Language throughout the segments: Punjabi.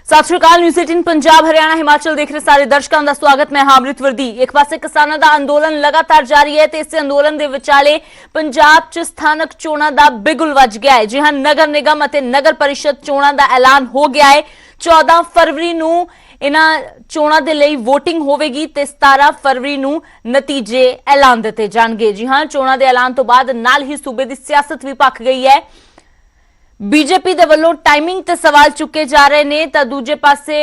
सत श्री अकाल। न्यूज़ 18 पंजाब हरियाणा हिमाचल देख रहे सारे दर्शकों का स्वागत। मैं हामृत वर्दी। एक पासे किसानों का अंदोलन लगातार जारी है तो इस अंदोलन के विचाले पंजाब च स्थानक चोणों का बिगुल वज गया है। जी हां, नगर निगम और नगर परिषद चोणों का ऐलान हो गया है। 14 फरवरी नूं इन्हां चोणां दे लई वोटिंग होवेगी ते 17 फरवरी नूं नतीजे ऐलान दिते जाणगे। जी हां, चोणां दे ऐलान तो बाद नाल ही सूबे की सियासत भी भख गई है। बीजेपी दे वल्लों टाइमिंग ते सवाल चुके जा रहे ने तां दूजे पासे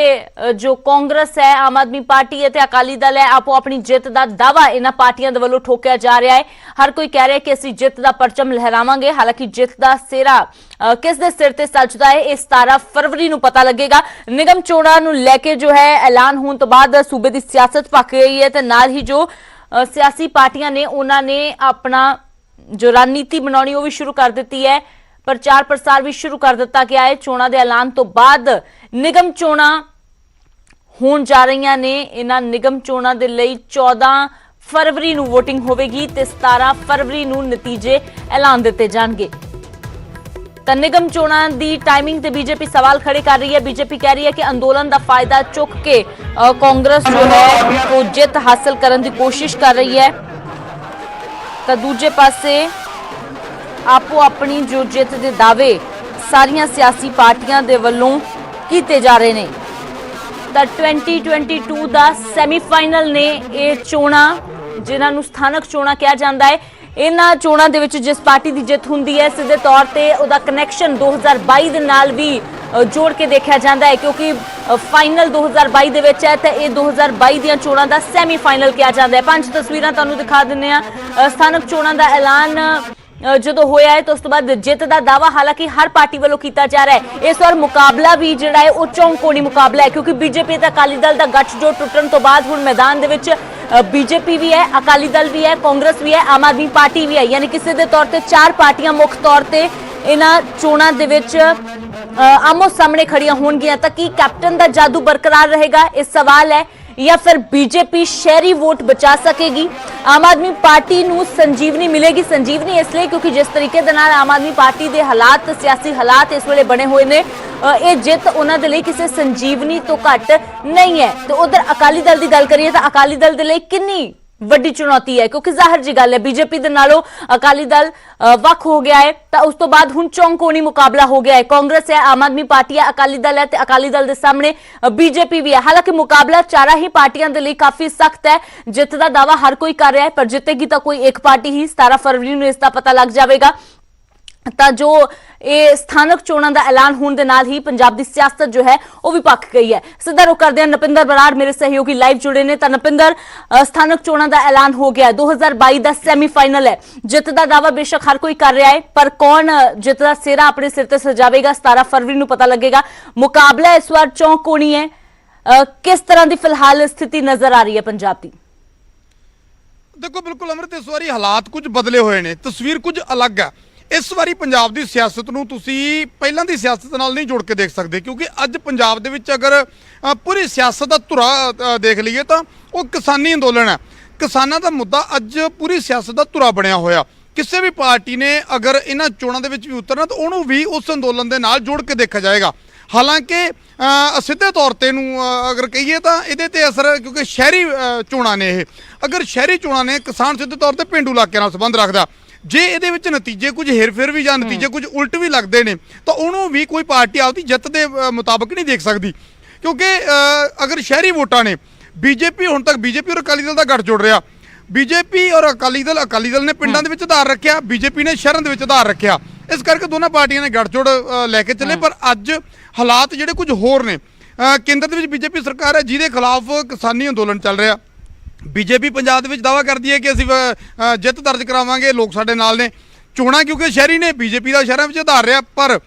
जो कांग्रेस है, आम आदमी पार्टी है ते अकाली दल है, आपो अपनी जित दा दावा इन्हां पार्टियां दे वल्लों ठोकिया जा रहा है। हर कोई कह रहा है कि असीं जित दा परचम लहरावांगे। हालांकि जित दा सेहरा किस दे सिर ते सजदा है इह 17 फरवरी नूं पता लगेगा। निगम चोणां नूं लैके जो है ऐलान होण तो बाद सूबे दी सियासत भख गई है ते नाल ही जो सियासी पार्टियां ने उन्हां ने अपना जो रणनीति बनाउणी ओह वी शुरू कर दित्ती है। प्रचार प्रसार भी शुरू कर दिता गया है। चोणां दे ऐलान तो बाद निगम चोणां होण जा रही ने। इन्हां निगम चोणां दे लई 14 फरवरी नूं वोटिंग होवेगी ते 17 फरवरी नूं नतीजे ऐलान दिते जाणगे। तां निगम चोणां दी टाइमिंग ते बीजेपी सवाल खड़े कर रही है। बीजेपी कह रही है कि अंदोलन का फायदा चुक के कांग्रेस जो है वो जित हासिल करने की कोशिश कर रही है। तां दूजे पासे आपो अपनी जो जित के दावे सारिया सियासी पार्टियां दे वल्लों कीते जा रहे हैं। तां 2022 का सैमीफाइनल ने ये चोणां जिन्हां स्थानक चोणां कहा जाता है। इन्हां चोणां दे विच जिस पार्टी की जित हुंदी है सीधे तौर पर उसका कनैक्शन 2022 दे नाल भी जोड़ के देखा जाता है, क्योंकि फाइनल 2022 दे विच है तो यह 2022 दीयां चोणां दा सैमीफाइनल कहा जाता है। 5 तस्वीरां तुहानूं दिखा दिंदे आ। स्थानक चोणां दा ऐलान जो होया है तो उस तो बाद जित का दावा हालांकि हर पार्टी वालों किया जा रहा है। इस बार मुकाबला भी जिहड़ा है वो चौंकोनी मुकाबला है, क्योंकि बीजेपी ते अकाली दल का गठजोड़ टुटण तो बाद हुण मैदान दे विच बीजेपी भी है, अकाली दल भी है, कांग्रेस भी है, आम आदमी पार्टी भी है। यानी किसी के तौर पर 4 पार्टियां मुख्य तौर पर इन्हां चोणां दे विच आमो सामने खड़ियां होणगियां। तां की कैप्टन का जादू बरकरार रहेगा, यह सवाल है, या फिर बीजेपी शहरी वोट बचा सकेगी? आम आदमी पार्टी नूं संजीवनी मिलेगी। संजीवनी इसलिए क्योंकि जिस तरीके दे नाल आम आदमी पार्टी के हालात, सियासी हालात इस वेले बने हुए ने, यह जित उन्हां दे लई किसी संजीवनी तो घट नहीं है। तो उधर अकाली दल की गल करिए तो अकाली दल दे लई कितनी वड्डी चुनौती है, क्योंकि जाहिर जी गल है बीजेपी दे नालों अकाली दल वख हो गया है। तो उस तो बाद हुण चौंकोनी मुकाबला हो गया है। कांग्रेस है, आम आदमी पार्टी है, अकाली दल है, अकाली दल के सामने बीजेपी भी है। हालांकि मुकाबला 4 ही पार्टियां के लिए काफी सख्त है। जित का दावा हर कोई कर रहा है, पर जितेगी तो कोई एक पार्टी ही। 17 फरवरी को इसका पता लग जाएगा। ਤਾਂ जो ये स्थानक चोणां का ऐलान होने के नाल ही पंजाब की सियासत जो है वह भी पक गई है। सीधा रुख करते हैं नपिंदर बराड़ मेरे सहयोगी लाइव जुड़े ने। तो नपिंदर, स्थानक चोणां का ऐलान हो गया, 2022 का सैमीफाइनल है। जित का दावा बेशक हर कोई कर रहा है, पर कौन जित का सेहरा अपने सिर ते सजावेगा 17 फरवरी को पता लगेगा। मुकाबला इस बार चौंकोनी है। किस तरह की फिलहाल स्थिति नजर आ रही है पंजाब की? देखो बिल्कुल अमृत, इस बारी हालात कुछ बदले हुए ने, तस्वीर कुछ अलग है। इस वारी पंजाब की सियासत नूं तुसीं पहलां दी सियासत नाल नहीं जोड़ के देख सकते, क्योंकि अज पंजाब दे विच अगर पूरी सियासत का धुरा देख लीए तो वो किसानी अंदोलन है। किसानां दा मुद्दा अज पूरी सियासत का धुरा बनया होया। किसी भी पार्टी ने अगर इन्हां चोणां दे विच भी उतरना तो उहनूं भी उस अंदोलन दे नाल जोड़ के देखा जाएगा। हालांकि सीधे तौर पर अगर कहिए तो ये असर, क्योंकि शहरी चोणां ने, अगर शहरी चोणां ने किसान सीधे तौर पर पेंडू इलाके नाल संबंध रखदा, जे ये नतीजे कुछ हेरफेर भी या नतीजे कुछ उल्ट भी लगते हैं तो उन्होंने भी कोई पार्टी आपकी जित के मुताबिक नहीं देख सकती। क्योंकि अगर शहरी वोटां ने बीजेपी हुण तक बीजेपी और अकाली दल का गठजोड़ रहा, बीजेपी और अकाली दल ने पिंडां दे विच आधार रखिया, बीजेपी ने शहरों के आधार रखिया। इस करके दोनों पार्टियां ने गठजोड़ लैके चले। पर अज हालात जिहड़े कुछ होर ने, केंद्र दे विच बीजेपी सरकार है जिहदे खिलाफ किसानी अंदोलन चल रहा। बीजेपी पंजाब दे विच दावा करती है कि असीं जित दर्ज करावांगे, लोग साडे नाल ने। चोणां क्योंकि शहरी ने, बीजेपी का शहरों में आधार रहा, पर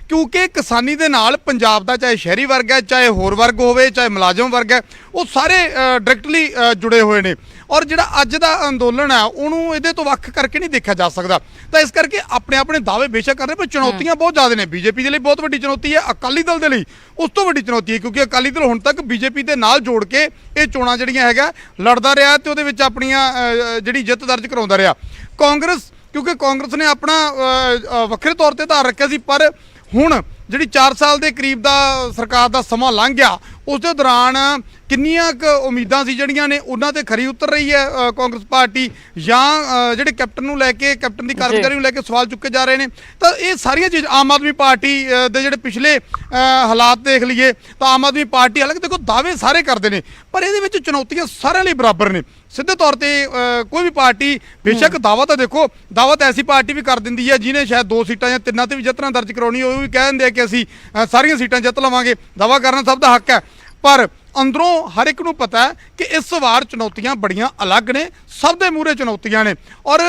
क्योंकि किसानी दे नाल पंजाब का चाहे शहरी वर्ग है, चाहे होर वर्ग होवे, चाहे मुलाजम वर्ग है, वो सारे डायरैक्टली जुड़े हुए हैं। और जिहड़ा अज दा अंदोलन है उन्होंने इहदे तो वख करके नहीं देखा जा सकता। तो इस करके अपने अपने दावे बेशक कर रहे, पर चुनौतियां बहुत ज़्यादा ने। बीजेपी के लिए बहुत वड्डी चुनौती है, अकाली दल के लिए उस तो वड्डी चुनौती है, क्योंकि अकाली दल हुण तक बीजेपी के नाल जोड़ के ये चोणां जिहड़ियां हैगा लड़दा रहा ते उहदे विच अपणियां जिहड़ी जित दर्ज कराउंदा रहा। कांग्रेस, क्योंकि कांग्रेस ने अपना वक्रे तौर पर धार रखा सी, पर हुण ਜਿਹੜੀ 4 ਸਾਲ ਦੇ ਕਰੀਬ ਦਾ ਸਰਕਾਰ ਦਾ ਸਮਾਂ ਲੰਘ ਗਿਆ ਉਸ ਦੇ ਦੌਰਾਨ ਕਿੰਨੀਆਂ ਕੁ ਉਮੀਦਾਂ ਸੀ ਜਿਹੜੀਆਂ ਨੇ ਉਹਨਾਂ ਤੇ ਖਰੀ ਉਤਰ ਰਹੀ ਹੈ ਕਾਂਗਰਸ ਪਾਰਟੀ ਜਾਂ ਜਿਹੜੇ ਕੈਪਟਨ ਨੂੰ ਲੈ ਕੇ ਕੈਪਟਨ ਦੀ ਕਾਰਗੁਜ਼ਾਰੀ ਨੂੰ ਲੈ ਕੇ ਸਵਾਲ ਚੁੱਕੇ ਜਾ ਰਹੇ ਨੇ ਤਾਂ ਇਹ ਸਾਰੀਆਂ ਚੀਜ਼ ਆਮ ਆਦਮੀ ਪਾਰਟੀ ਦੇ ਜਿਹੜੇ ਪਿਛਲੇ ਹਾਲਾਤ ਦੇਖ ਲਈਏ ਤਾਂ ਆਮ ਆਦਮੀ ਪਾਰਟੀ ਹਾਲਾਂਕਿ ਦੇਖੋ ਦਾਅਵੇ ਸਾਰੇ ਕਰਦੇ ਨੇ ਪਰ ਇਹਦੇ ਵਿੱਚ ਚੁਣੌਤੀਆਂ ਸਾਰਿਆਂ ਲਈ ਬਰਾਬਰ ਨੇ ਸਿੱਧੇ ਤੌਰ ਤੇ ਕੋਈ ਵੀ ਪਾਰਟੀ ਬੇਸ਼ੱਕ ਦਾਅਵਾ ਤਾਂ ਦੇਖੋ ਦਾਅਵਾ ਤਾਂ ਐਸੀ ਪਾਰਟੀ ਵੀ ਕਰ ਦਿੰਦੀ ਹੈ ਜਿਹਨੇ ਸ਼ਾਇਦ 2 ਸੀਟਾਂ ਜਾਂ 3 ਤੇ ਵੀ ਜਿੱਤਣਾ ਦਰਜ ਕਰਾਉਣੀ ਉਹ ਵੀ ਕਹਿ ਦਿੰਦੇ ਆ ਕਿ ਅਸੀਂ ਸਾਰੀਆਂ ਸੀਟਾਂ ਜਿੱਤ ਲਵਾਂਗੇ ਦਾਅਵਾ ਕਰਨਾ ਸਭ ਦਾ ਹੱਕ ਹੈ ਪਰ ਅੰਦਰੋਂ ਹਰ ਇੱਕ ਨੂੰ ਪਤਾ ਹੈ ਕਿ ਇਸ ਵਾਰ ਚੁਣੌਤੀਆਂ ਬੜੀਆਂ ਅਲੱਗ ਨੇ ਸਭ ਦੇ ਮੂਹਰੇ ਚੁਣੌਤੀਆਂ ਨੇ ਔਰ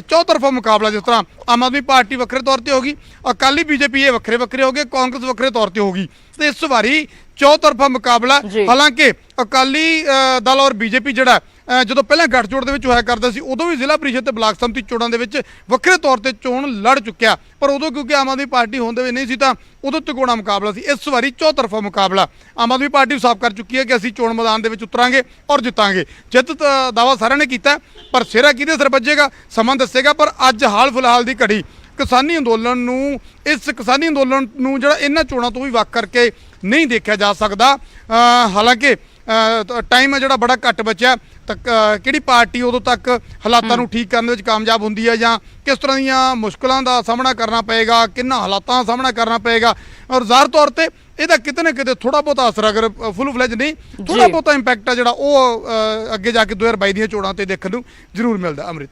ਚੌਤਰਫਾ ਮੁਕਾਬਲਾ ਜਿਸ ਤਰ੍ਹਾਂ ਆਮ ਆਦਮੀ ਪਾਰਟੀ ਵੱਖਰੇ ਤੌਰ ਤੇ ਹੋਗੀ ਅਕਾਲੀ ਬੀਜੇਪੀ ਇਹ ਵੱਖਰੇ ਵੱਖਰੇ ਹੋ ਗਏ ਕਾਂਗਰਸ ਵੱਖਰੇ ਤੌਰ ਤੇ ਹੋਗੀ ਤੇ ਇਸ ਵਾਰੀ ਚੌਤਰਫਾ ਮੁਕਾਬਲਾ ਹਾਲਾਂਕਿ ਅਕਾਲੀ ਦਲ ਔਰ ਬੀਜੇਪੀ ਜਿਹੜਾ ਜਦੋਂ ਪਹਿਲਾਂ ਗੱਠਜੋੜ ਦੇ ਵਿੱਚ ਹੋਇਆ ਕਰਦਾ ਸੀ ਉਦੋਂ ਵੀ ਜ਼ਿਲ੍ਹਾ ਪਰਿਸ਼ਦ ਤੇ ਬਲਾਕ ਸੰਮਤੀ ਚੋਣਾਂ ਦੇ ਵਿੱਚ ਵੱਖਰੇ ਤੌਰ ਤੇ ਚੋਣ ਲੜ ਚੁੱਕਿਆ ਪਰ ਉਦੋਂ ਕਿਉਂਕਿ ਆਮ ਆਦਮੀ ਪਾਰਟੀ ਹੋਣ ਦੇ ਵਿੱਚ ਨਹੀਂ ਸੀ ਤਾਂ ਉਦੋਂ ਤਿਕੋਣਾ ਮੁਕਾਬਲਾ ਸੀ ਇਸ ਵਾਰੀ ਚੌਤਰਫਾ ਮੁਕਾਬਲਾ ਆਮ ਆਦਮੀ ਪਾਰਟੀ ਸਾਫ਼ ਕਰ ਚੁੱਕੀ ਹੈ ਕਿ ਅਸੀਂ ਚੋਣ ਮੈਦਾਨ ਦੇ ਵਿੱਚ ਉਤਰਾਂਗੇ ਔਰ ਜਿੱਤਾਂਗੇ ਜਿੱਤ ਦਾਅਵਾ ਸਾਰਿਆਂ ਨੇ ਕੀਤਾ ਪਰ ਸਿਹਰਾ ਕਿਹਦੇ ਸਿਰ ਵੱਜੇਗਾ ਸਮਾਂ ਦੱਸੇਗਾ ਪਰ ਅੱਜ ਹਾਲ ਫਿਲਹਾਲ ਦੀ ਘੜੀ ਕਿਸਾਨੀ ਅੰਦੋਲਨ ਨੂੰ ਇਸ ਕਿਸਾਨੀ ਅੰਦੋਲਨ ਨੂੰ ਜਿਹੜਾ ਇਹਨਾਂ ਚੋਣਾਂ ਤੋਂ ਵੀ ਵੱਖ ਕਰਕੇ ਨਹੀਂ ਦੇਖਿਆ ਜਾ ਸਕਦਾ ਹਾਲਾਂਕਿ ਟਾਈਮ ਹੈ ਜਿਹੜਾ ਬੜਾ ਘੱਟ ਬਚਿਆ ਤਾਂ ਕਿਹੜੀ ਪਾਰਟੀ ਉਦੋਂ ਤੱਕ ਹਾਲਾਤਾਂ ਨੂੰ ਠੀਕ ਕਰਨ ਵਿੱਚ ਕਾਮਯਾਬ ਹੁੰਦੀ ਹੈ ਜਾਂ ਕਿਸ ਤਰ੍ਹਾਂ ਦੀਆਂ ਮੁਸ਼ਕਲਾਂ ਦਾ ਸਾਹਮਣਾ ਕਰਨਾ ਪਏਗਾ ਕਿੰਨਾ ਹਾਲਾਤਾਂ ਦਾ ਸਾਹਮਣਾ ਕਰਨਾ ਪਏਗਾ ਔਰ ਜ਼ਾਹਰ ਤੌਰ ਤੇ ਇਹਦਾ ਕਿਤੇ ਨਾ ਕਿਤੇ ਥੋੜਾ ਬਹੁਤਾ ਅਸਰ ਅਗਰ ਫੁੱਲ ਫਲੈਜ ਨਹੀਂ ਥੋੜਾ ਬਹੁਤਾ ਇੰਪੈਕਟ ਆ ਜਿਹੜਾ ਉਹ ਅੱਗੇ ਜਾ ਕੇ 2022 ਦੀਆਂ ਚੋਣਾਂ ਤੇ ਦੇਖਣ ਨੂੰ ਜ਼ਰੂਰ ਮਿਲਦਾ ਅੰਮ੍ਰਿਤ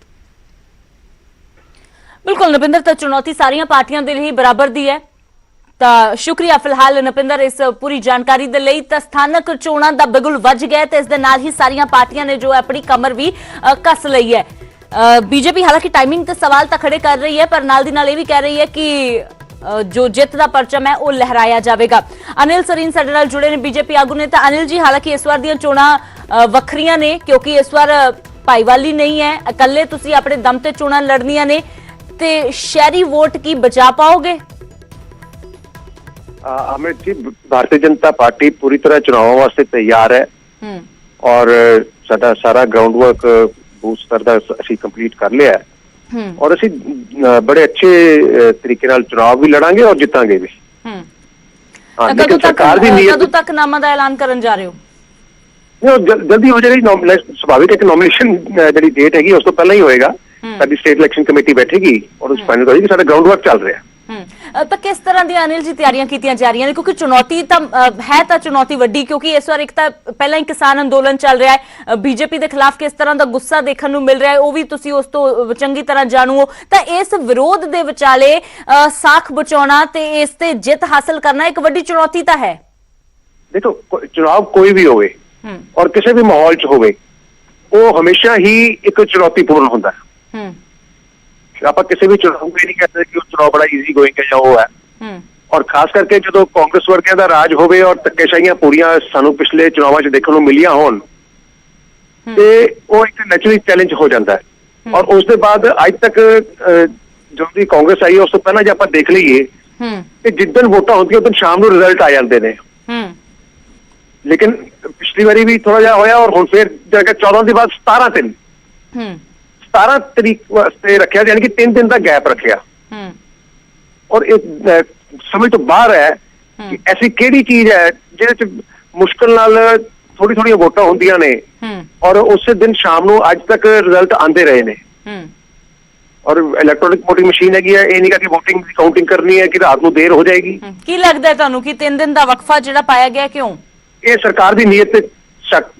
ਬਿਲਕੁਲ ਨਪਿੰਦਰ ਤਾਂ ਚੁਣੌਤੀ ਸਾਰੀਆਂ ਪਾਰਟੀਆਂ ਦੇ ਲਈ ਬਰਾਬਰ ਦੀ ਹੈ ਤਾਂ ਸ਼ੁਕਰੀਆ ਫਿਲਹਾਲ ਨਪਿੰਦਰ ਇਸ ਪੂਰੀ ਜਾਣਕਾਰੀ ਦੇ ਲਈ ਤਾਂ ਸਥਾਨਕ ਚੋਣਾਂ ਦਾ ਬਿਗੁਲ ਵੱਜ ਗਿਆ ਤੇ ਇਸ ਦੇ ਨਾਲ ਹੀ ਸਾਰੀਆਂ ਪਾਰਟੀਆਂ ਨੇ ਜੋ ਆਪਣੀ ਕਮਰ ਵੀ ਕੱਸ ਲਈ ਹੈ ਬੀਜੇਪੀ ਹਾਲਾਂਕਿ ਟਾਈਮਿੰਗ ਤੇ ਸਵਾਲ ਤਾਂ ਖੜੇ ਕਰ ਰਹੀ ਹੈ ਪਰ ਨਾਲ ਦੀ ਨਾਲ ਇਹ ਵੀ ਕਹਿ ਰਹੀ ਹੈ ਕਿ ਜੋ ਜਿੱਤ ਦਾ ਪਰਚਮ ਹੈ ਉਹ ਲਹਿਰਾਇਆ ਜਾਵੇਗਾ ਅਨਿਲ ਸਰੀਨ ਸਾਡੇ ਨਾਲ ਜੁੜੇ ਨੇ ਬੀਜੇਪੀ ਆਗੂ ਨੇ ਤਾਂ ਅਨਿਲ ਜੀ ਹਾਲਾਂਕਿ ਇਸ ਵਾਰ ਦੀਆਂ ਚੋਣਾਂ ਵੱਖਰੀਆਂ ਨੇ ਕਿਉਂਕਿ ਇਸ ਵਾਰ ਭਾਈਵਾਲੀ ਨਹੀਂ ਹੈ ਇਕੱਲੇ ਤੁਸੀਂ ਆਪਣੇ ਦਮ ਤੇ ਚੋਣਾਂ ਲੜਨੀਆਂ ਨੇ ਤੇ ਸ਼ਹਿਰੀ ਵੋਟ ਕੀ ਬਚਾ ਪਾਓਗੇ अमित जी भारतीय जनता पार्टी पूरी तरह चुनावों वास्ते तैयार है और सारा ग्राउंड वर्क बूथ स्तर का ਅਸੀਂ ਕੰਪਲੀਟ ਕਰ ਲਿਆ ਹੈ ਔਰ ਅਸੀਂ ਬੜੇ ਅੱਛੇ ਤਰੀਕੇ ਨਾਲ ਚੁਣਾਵ ਵੀ ਲੜਾਂਗੇ ਔਰ ਜਿੱਤਾਂਗੇ ਵੀ ਕਦੋਂ ਤੱਕ ਨਾਮਾਂ ਦਾ ਐਲਾਨ ਕਰਨ ਜਾ ਰਹੇ ਹੋ ਜਲਦੀ ਹੋ ਜਾਏਗੀ ਸੁਭਾਵਿਕ ਇੱਕ ਨੋਮੀਨੇਸ਼ਨ ਜਿਹੜੀ ਡੇਟ ਹੈਗੀ ਉਸ ਤੋਂ ਪਹਿਲਾਂ ਹੀ ਹੋਏਗਾ ਸਾਡੀ ਸਟੇਟ ਇਲੈਕਸ਼ਨ ਕਮੇਟੀ ਬੈਠੇਗੀ ਔਰ ਉਸ ਫਾਈਨਲ ਹੋਏਗੀ ਸਾਡਾ ਗਰਾਊਂਡ ਵਰਕ ਚੱਲ ਰਿਹਾ ਤਾਂ ਕਿਸ ਤਰ੍ਹਾਂ ਦੀ ਅਨਿਲ ਜੀ ਤਿਆਰੀਆਂ ਕੀਤੀਆਂ ਜਾ ਰਹੀਆਂ ਨੇ ਕਿਉਂਕਿ ਚੁਣੌਤੀ ਤਾਂ ਹੈ ਤਾਂ ਚੁਣੌਤੀ ਵੱਡੀ ਕਿਉਂਕਿ ਇਸ ਵਾਰ ਇੱਕ ਤਾਂ ਪਹਿਲਾਂ ਹੀ ਕਿਸਾਨ ਅੰਦੋਲਨ ਚੱਲ ਰਿਹਾ ਹੈ ਬੀਜੇਪੀ ਦੇ ਖਿਲਾਫ ਕਿਸ ਤਰ੍ਹਾਂ ਦਾ ਗੁੱਸਾ ਦੇਖਣ ਨੂੰ ਮਿਲ ਰਿਹਾ ਹੈ ਉਹ ਵੀ ਤੁਸੀਂ ਉਸ ਤੋਂ ਚੰਗੀ ਤਰ੍ਹਾਂ ਜਾਣੂ ਹੋ ਤਾਂ ਇਸ ਵਿਰੋਧ ਦੇ ਵਿਚਾਲੇ ਸਾਖ ਬਚਾਉਣਾ ਤੇ ਇਸ ਤੇ ਜਿੱਤ ਹਾਸਲ ਕਰਨਾ ਇੱਕ ਵੱਡੀ ਚੁਣੌਤੀ ਤਾਂ ਹੈ ਦੇਖੋ ਚੁਣਾਵ ਕੋਈ ਵੀ ਹੋਵੇ ਔਰ ਕਿਸੇ ਵੀ ਮਾਹੌਲ 'ਚ ਹੋਵੇ ਉਹ ਹਮੇਸ਼ਾ ਹੀ ਇੱਕ ਚੁਣੌਤੀਪੂਰਨ ਹੁੰਦਾ ਹੈ ਆਪਾਂ ਕਿਸੇ ਵੀ ਚੁਣਾਵ ਨੂੰ ਨਹੀਂ ਕਹਿੰਦੇ ਕਿ ਉਹ ਚੁਣਾਵ ਬੜਾ ਈਜ਼ੀ ਗੋਇੰਗ ਹੈ ਜਾਂ ਉਹ ਹੈ ਔਰ ਖਾਸ ਕਰਕੇ ਜਦੋਂ ਕਾਂਗਰਸ ਵਰਗਿਆਂ ਦਾ ਰਾਜ ਹੋਵੇ ਔਰ ਧੱਕੇਸ਼ਾਹੀਆਂ ਪੂਰੀਆਂ ਸਾਨੂੰ ਪਿਛਲੇ ਚੁਣਾਵਾਂ 'ਚ ਦੇਖਣ ਨੂੰ ਮਿਲੀਆਂ ਹੋਣ ਤੇ ਉਹ ਇੱਕ ਨੈਚੁਰਲੀ ਚੈਲੰਜ ਹੋ ਜਾਂਦਾ ਹੈ ਔਰ ਉਸ ਦੇ ਬਾਅਦ ਅੱਜ ਤੱਕ ਜਦੋਂ ਦੀ ਕਾਂਗਰਸ ਆਈ ਉਸ ਤੋਂ ਪਹਿਲਾਂ ਜੇ ਆਪਾਂ ਦੇਖ ਲਈਏ ਕਿ ਜਿੱਦਣ ਵੋਟਾਂ ਹੁੰਦੀਆਂ ਉਦੋਂ ਸ਼ਾਮ ਨੂੰ ਰਿਜ਼ਲਟ ਆ ਜਾਂਦੇ ਨੇ ਲੇਕਿਨ ਪਿਛਲੀ ਵਾਰੀ ਵੀ ਥੋੜਾ ਜਿਹਾ ਹੋਇਆ ਔਰ ਹੁਣ ਫਿਰ ਜਾ ਕੇ 14 ਦੇ ਬਾਅਦ 17 ਤਰੀਕ ਵਾਸਤੇ ਰੱਖਿਆ ਯਾਨੀ ਕਿ 3 ਦਿਨ ਦਾ ਗੈਪ ਰੱਖਿਆ ਔਰ ਇਹ ਸਮਝ ਤੋਂ ਬਾਹਰ ਹੈ ਕਿ ਐਸੀ ਕਿਹੜੀ ਚੀਜ਼ ਹੈ ਜਿਹਦੇ ਚ ਮੁਸ਼ਕਲ ਨਾਲ ਥੋੜੀਆਂ ਵੋਟਾਂ ਹੁੰਦੀਆਂ ਨੇ ਔਰ ਉਸੇ ਦਿਨ ਸ਼ਾਮ ਨੂੰ ਅੱਜ ਤੱਕ ਰਿਜ਼ਲਟ ਆਉਂਦੇ ਰਹੇ ਨੇ ਔਰ ਇਲੈਕਟ੍ਰੋਨਿਕ ਵੋਟਿੰਗ ਮਸ਼ੀਨ ਹੈਗੀ ਹੈ ਇਹ ਨਹੀਂ ਕਿ ਵੋਟਿੰਗ ਦੀ ਕਾਊਂਟਿੰਗ ਕਰਨੀ ਹੈ ਕਿ ਰਾਤ ਨੂੰ ਦੇਰ ਹੋ ਜਾਏਗੀ ਕੀ ਲੱਗਦਾ ਤੁਹਾਨੂੰ ਕਿ 3 ਦਿਨ ਦਾ ਵਕਫਾ ਜਿਹੜਾ ਪਾਇਆ ਗਿਆ ਕਿਉਂ ਇਹ ਸਰਕਾਰ ਦੀ ਨੀਅਤ ਤੇ ਸ਼ੱਕ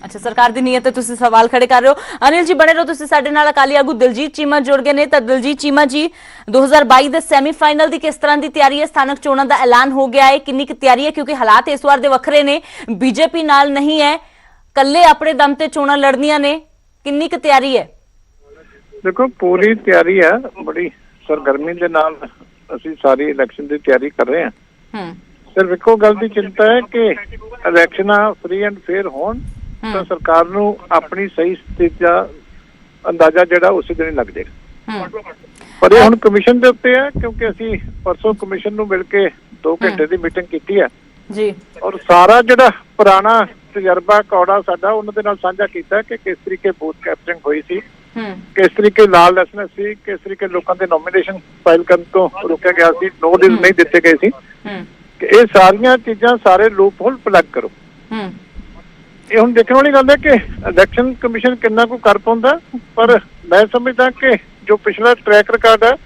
ਅੱਛਾ ਸਰਕਾਰ ਦੀ ਨੀਅਤ ਤੇ ਤੁਸੀਂ ਸਵਾਲ ਖੜੇ ਕਰ ਰਹੇ ਹੋ ਅਨਿਲ ਜੀ ਬਣੇ ਰਹੋ ਤੁਸੀਂ ਸਾਡੇ ਨਾਲ ਅਕਾਲੀ ਆਗੂ ਦਿਲਜੀਤ ਚੀਮਾ ਜੁੜ ਗਏ ਨੇ ਤਾਂ ਦਿਲਜੀਤ ਚੀਮਾ ਜੀ 2022 ਦੇ ਸੈਮੀਫਾਈਨਲ ਦੀ ਕਿਸ ਤਰ੍ਹਾਂ ਦੀ ਤਿਆਰੀ ਹੈ ਸਥਾਨਕ ਚੋਣਾਂ ਦਾ ਐਲਾਨ ਹੋ ਗਿਆ ਹੈ ਕਿੰਨੀ ਕੁ ਤਿਆਰੀ ਹੈ ਕਿਉਂਕਿ ਹਾਲਾਤ ਇਸ ਵਾਰ ਦੇ ਵੱਖਰੇ ਨੇ ਬੀਜੇਪੀ ਨਾਲ ਨਹੀਂ ਹੈ ਕੱਲੇ ਆਪਣੇ ਦਮ ਤੇ ਚੋਣਾਂ ਲੜਨੀਆਂ ਨੇ ਕਿੰਨੀ ਕੁ ਤਿਆਰੀ ਹੈ ਦੇਖੋ ਪੂਰੀ ਤਿਆਰੀ ਹੈ ਬੜੀ ਸਰਗਰਮੀ ਦੇ ਨਾਲ ਅਸੀਂ ਸਾਰੀ ਇਲੈਕਸ਼ਨ ਦੀ ਤਿਆਰੀ ਕਰ ਰਹੇ ਹਾਂ ਸਿਰਫ ਇੱਕੋ ਗੱਲ ਦੀ ਚਿੰਤਾ ਹੈ ਕਿ ਇਲੈਕਸ਼ਨਾਂ ਫ੍ਰੀ ਐਂਡ ਫੇਅਰ ਹੋਣ ਤਾਂ ਸਰਕਾਰ ਨੂੰ ਆਪਣੀ ਸਹੀ ਸਥਿਤੀ ਦਾ ਅੰਦਾਜ਼ਾ ਜਿਹੜਾ ਉਸੇ ਦਿਨ ਹੀ ਲੱਗ ਜਾਏਗਾ ਪਰ ਇਹ ਹੁਣ ਕਮਿਸ਼ਨ ਦੇ ਉੱਤੇ ਹੈ ਕਿਉਂਕਿ ਅਸੀਂ ਪਰਸੋਂ ਕਮਿਸ਼ਨ ਨੂੰ ਮਿਲ ਕੇ 2 ਘੰਟੇ ਦੀ ਮੀਟਿੰਗ ਕੀਤੀ ਹੈ ਜੀ ਔਰ ਸਾਰਾ ਜਿਹੜਾ ਪੁਰਾਣਾ ਤਜਰਬਾ ਕੌੜਾ ਸਾਡਾ ਉਹਨਾਂ ਦੇ ਨਾਲ ਸਾਂਝਾ ਕੀਤਾ ਕਿ ਕਿਸ ਤਰੀਕੇ ਬੂਥ ਕੈਪਚਰਿੰਗ ਹੋਈ ਸੀ ਕਿਸ ਤਰੀਕੇ ਲਾਲੈਸਨੈਸ ਸੀ, ਕਿਸ ਤਰੀਕੇ ਲੋਕਾਂ ਦੇ ਨੋਮੀਨੇਸ਼ਨ ਫਾਈਲ ਕਰਨ ਤੋਂ ਰੋਕਿਆ ਗਿਆ ਸੀ, ਨੋਟਿਸ ਨਹੀਂ ਦਿੱਤੇ ਗਏ ਸੀ, ਕਿ ਇਹ ਸਾਰੀਆਂ ਚੀਜ਼ਾਂ ਸਾਰੇ ਲੂਪ ਹੋਲ ਪਲੱਗ ਕਰੋ। ਇਹ ਹੁਣ ਦੇਖਣ ਵਾਲੀ ਗੱਲ ਹੈ ਕਿ ਇਲੈਕਸ਼ਨ ਕਮਿਸ਼ਨ ਕਿੰਨਾ ਕੁ ਕਰ ਪਾਉਂਦਾ, ਪਰ ਮੈਂ ਸਮਝਦਾ ਕਿ ਜੋ ਪਿਛਲਾ ਟਰੈਕ ਰਿਕਾਰਡ ਹੈ,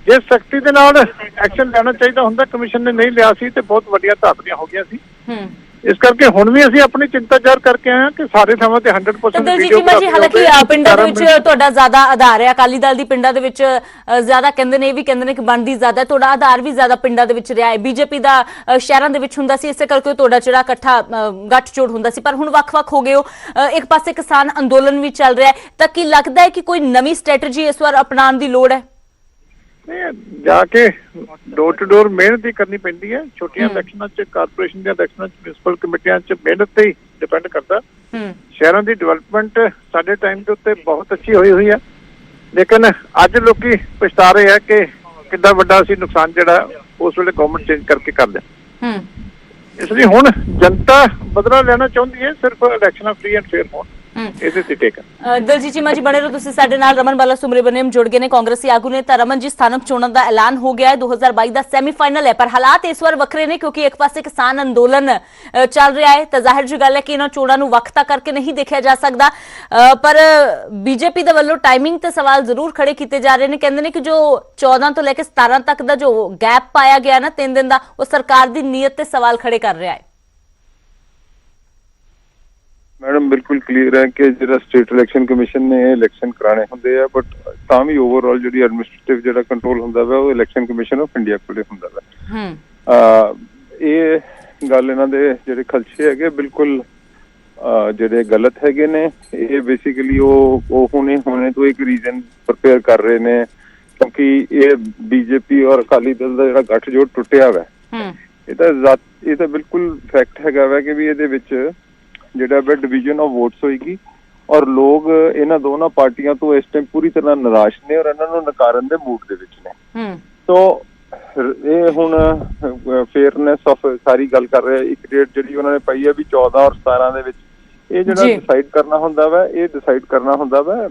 ਜੇ ਸਖਤੀ ਦੇ ਨਾਲ ਐਕਸ਼ਨ ਲੈਣਾ ਚਾਹੀਦਾ ਹੁੰਦਾ, ਕਮਿਸ਼ਨ ਨੇ ਨਹੀਂ ਲਿਆ ਸੀ ਤੇ ਬਹੁਤ ਵੱਡੀਆਂ ਧਾਤਰੀਆਂ ਹੋ ਗਈਆਂ ਸੀ। ਇਸ ਕਰਕੇ ਹੁਣ ਵੀ ਅਸੀਂ ਆਪਣੀ ਚਿੰਤਾ ਜ਼ਾਹਰ ਕਰਕੇ ਆਏ ਹਾਂ ਕਿ ਸਾਰੇ ਥਾਵਾਂ ਤੇ 100% ਦਲਜੀਤ ਚੀਮਾ ਜੀ, ਹਾਲਾਂਕਿ ਪਿੰਡਾਂ ਦੇ ਵਿੱਚ ਤੁਹਾਡਾ ਜ਼ਿਆਦਾ ਆਧਾਰ ਹੈ, ਅਕਾਲੀ ਦਲ ਦੀ ਪਿੰਡਾਂ ਦੇ ਵਿੱਚ ਜ਼ਿਆਦਾ ਕਹਿੰਦੇ ਨੇ, ਇਹ ਵੀ ਕਹਿੰਦੇ ਨੇ ਕਿ ਬਣਦੀ ਜ਼ਿਆਦਾ, ਤੁਹਾਡਾ ਆਧਾਰ ਵੀ ਜ਼ਿਆਦਾ ਪਿੰਡਾਂ ਦੇ ਵਿੱਚ ਰਿਹਾ ਹੈ। ਬੀਜੇਪੀ ਦਾ ਸ਼ਹਿਰਾਂ ਦੇ ਵਿੱਚ ਹੁੰਦਾ ਸੀ, ਇਸੇ ਕਰਕੇ ਤੁਹਾਡਾ ਜਿਹੜਾ ਇਕੱਠਾ ਗੱਠਜੋੜ ਹੁੰਦਾ ਸੀ, ਪਰ ਹੁਣ ਵੱਖ-ਵੱਖ ਹੋ ਗਏ ਹੋ। ਇੱਕ ਪਾਸੇ ਕਿਸਾਨ ਅੰਦੋਲਨ ਵੀ ਚੱਲ ਰਿਹਾ ਹੈ, ਤਾਂ ਕੀ ਲੱਗਦਾ ਹੈ ਕਿ ਕੋਈ ਨਵੀਂ ਸਟ੍ਰੈਟਜੀ ਇਸ ਵਾਰ ਅਪਣਾਉਣ ਦੀ ਲੋੜ ਹੈ? ਜਾ ਕੇ ਡੋਰ ਟੂ ਡੋਰ ਮਿਹਨਤ ਹੀ ਕਰਨੀ ਪੈਂਦੀ ਹੈ। ਛੋਟੀਆਂ ਇਲੈਕਸ਼ਨਾਂ 'ਚ, ਕਾਰਪੋਰੇਸ਼ਨ ਦੀਆਂ ਇਲੈਕਸ਼ਨਾਂ 'ਚ, ਮਿਊਨਿਸਪਲ ਕਮੇਟੀਆਂ 'ਚ ਮਿਹਨਤ ਤੇ ਹੀ ਡਿਪੈਂਡ ਕਰਦਾ। ਸ਼ਹਿਰਾਂ ਦੀ ਡਿਵੈਲਪਮੈਂਟ ਸਾਡੇ ਟਾਈਮ ਦੇ ਉੱਤੇ ਬਹੁਤ ਅੱਛੀ ਹੋਈ ਹੈ, ਲੇਕਿਨ ਅੱਜ ਲੋਕੀ ਪਛਤਾ ਰਹੇ ਆ ਕਿ ਕਿੰਨਾ ਵੱਡਾ ਅਸੀਂ ਨੁਕਸਾਨ ਜਿਹੜਾ ਉਸ ਵੇਲੇ ਗਵਰਨਮੈਂਟ ਚੇਂਜ ਕਰਕੇ ਕਰ ਲਿਆ। ਇਸ ਲਈ ਹੁਣ ਜਨਤਾ ਬਦਲਾ ਲੈਣਾ ਚਾਹੁੰਦੀ ਹੈ, ਸਿਰਫ ਇਲੈਕਸ਼ਨਾਂ ਫ੍ਰੀ ਐਂਡ ਫੇਅਰ ਹੋਣ, ਇਹਦੇ ਤੇ ਟੇਕ ਹੈ। ਦਲਜੀਤ ਚੀਮਾ ਜੀ ਬਣੇ ਰਹੋ ਤੁਸੀਂ ਸਾਡੇ ਨਾਲ। ਰਮਨ ਬਾਲਾ ਸੁਬਰਾਮਨਿਅਮ ਜੁੜ ਗਏ ਨੇ, ਕਾਂਗਰਸੀ ਆਗੂ ਨੇ। ਤਾਂ ਰਮਨ ਜੀ, ਸਥਾਨਕ ਚੋਣਾਂ ਦਾ ਐਲਾਨ ਹੋ ਗਿਆ ਹੈ, 2022 ਦਾ ਸੈਮੀਫਾਈਨਲ ਹੈ, ਪਰ ਹਾਲਾਤ ਇਸ ਵਾਰ ਵੱਖਰੇ ਨੇ ਕਿਉਂਕਿ ਇੱਕ ਪਾਸੇ ਕਿਸਾਨ ਅੰਦੋਲਨ ਚੱਲ ਰਿਹਾ ਹੈ, ਤਾਂ ਜ਼ਾਹਿਰ ਜੀ ਗੱਲ ਹੈ ਕਿ ਇਹਨਾਂ ਚੋਣਾਂ ਨੂੰ ਵਕਤ ਤਾਂ ਕਰਕੇ ਨਹੀਂ ਦੇਖਿਆ ਜਾ ਸਕਦਾ, ਪਰ ਬੀਜੇਪੀ ਦੇ ਵੱਲੋਂ ਟਾਈਮਿੰਗ ਤੇ ਸਵਾਲ ਜ਼ਰੂਰ ਖੜੇ ਕੀਤੇ ਜਾ ਰਹੇ ਨੇ। ਕਹਿੰਦੇ ਨੇ ਕਿ ਜੋ 14 ਤੋਂ ਲੈ ਕੇ 17 ਤੱਕ ਦਾ ਜੋ ਗੈਪ ਪਾਇਆ ਗਿਆ ਨਾ 3 ਦਿਨ ਦਾ, ਉਹ ਸਰਕਾਰ ਦੀ ਨੀਅਤ ਤੇ ਸਵਾਲ ਖੜੇ ਕਰ ਰਿਹਾ ਹੈ। ਮੈਡਮ ਬਿਲਕੁਲ ਕਲੀਅਰ ਹੈ ਕਿ ਜਿਹੜਾ ਸਟੇਟ ਇਲੈਕਸ਼ਨ ਕਮਿਸ਼ਨ ਨੇ ਇਲੈਕਸ਼ਨ ਕਰਾਣੇ ਹੁੰਦੇ ਆ, ਬਟ ਤਾਂ ਵੀ ਓਵਰਆਲ ਜਿਹੜੀ ਐਡਮਿਨਿਸਟ੍ਰੇਟਿਵ ਜਿਹੜਾ ਕੰਟਰੋਲ ਹੁੰਦਾ ਵਾ ਉਹ ਇਲੈਕਸ਼ਨ ਕਮਿਸ਼ਨ ਆਫ ਇੰਡੀਆ ਕੋਲੇ ਹੁੰਦਾ ਵਾ। ਇਹ ਗੱਲ ਇਹਨਾਂ ਦੇ ਜਿਹੜੇ ਖਲਸ਼ੇ ਹੈਗੇ ਬਿਲਕੁਲ ਜਿਹੜੇ ਗਲਤ ਹੈਗੇ ਨੇ। ਇਹ ਬੇਸਿਕਲੀ ਉਹ ਹੁਣੇ ਤੋਂ ਇੱਕ ਰੀਜ਼ਨ ਪ੍ਰਪੇਅਰ ਕਰ ਰਹੇ ਨੇ ਕਿਉਂਕਿ ਇਹ ਬੀਜੇਪੀ ਔਰ ਅਕਾਲੀ ਦਲ ਦਾ ਜਿਹੜਾ ਗੱਠਜੋੜ ਟੁੱਟਿਆ ਵਾ। ਇਹ ਤਾਂ ਬਿਲਕੁਲ ਫੈਕਟ ਹੈਗਾ ਵਾ ਕਿ ਵੀ ਇਹਦੇ ਵਿੱਚ ਜਿਹੜਾ ਵਾ ਡਿਵੀਜ਼ਨ ਆਫ ਵੋਟਸ ਹੋਏਗੀ ਔਰ ਲੋਕ ਇਹਨਾਂ ਦੋਨਾਂ ਪਾਰਟੀਆਂ ਤੋਂ ਇਸ ਟਾਈਮ ਪੂਰੀ ਤਰ੍ਹਾਂ ਨਿਰਾਸ਼ ਨੇ ਔਰ ਇਹਨਾਂ ਨੂੰ ਨਕਾਰਨ ਦੇ ਮੂਡ ਦੇ ਵਿੱਚ ਨੇ। ਸੋ ਇਹ ਹੁਣ ਫੇਅਰਨੈਸ ਆਫ ਸਾਰੀ ਗੱਲ ਕਰ ਰਹੇ। ਇੱਕ ਡੇਟ ਜਿਹੜੀ ਉਹਨਾਂ ਨੇ ਪਾਈ ਹੈ ਵੀ 14 ਔਰ 17 ਦੇ ਵਿੱਚ ਇਹ ਜਿਹੜਾ ਡਿਸਾਈਡ ਕਰਨਾ ਹੁੰਦਾ ਵਾ, ਇਹ ਡਿਸਾਈਡ ਕਰਨਾ ਹੁੰਦਾ ਵਾ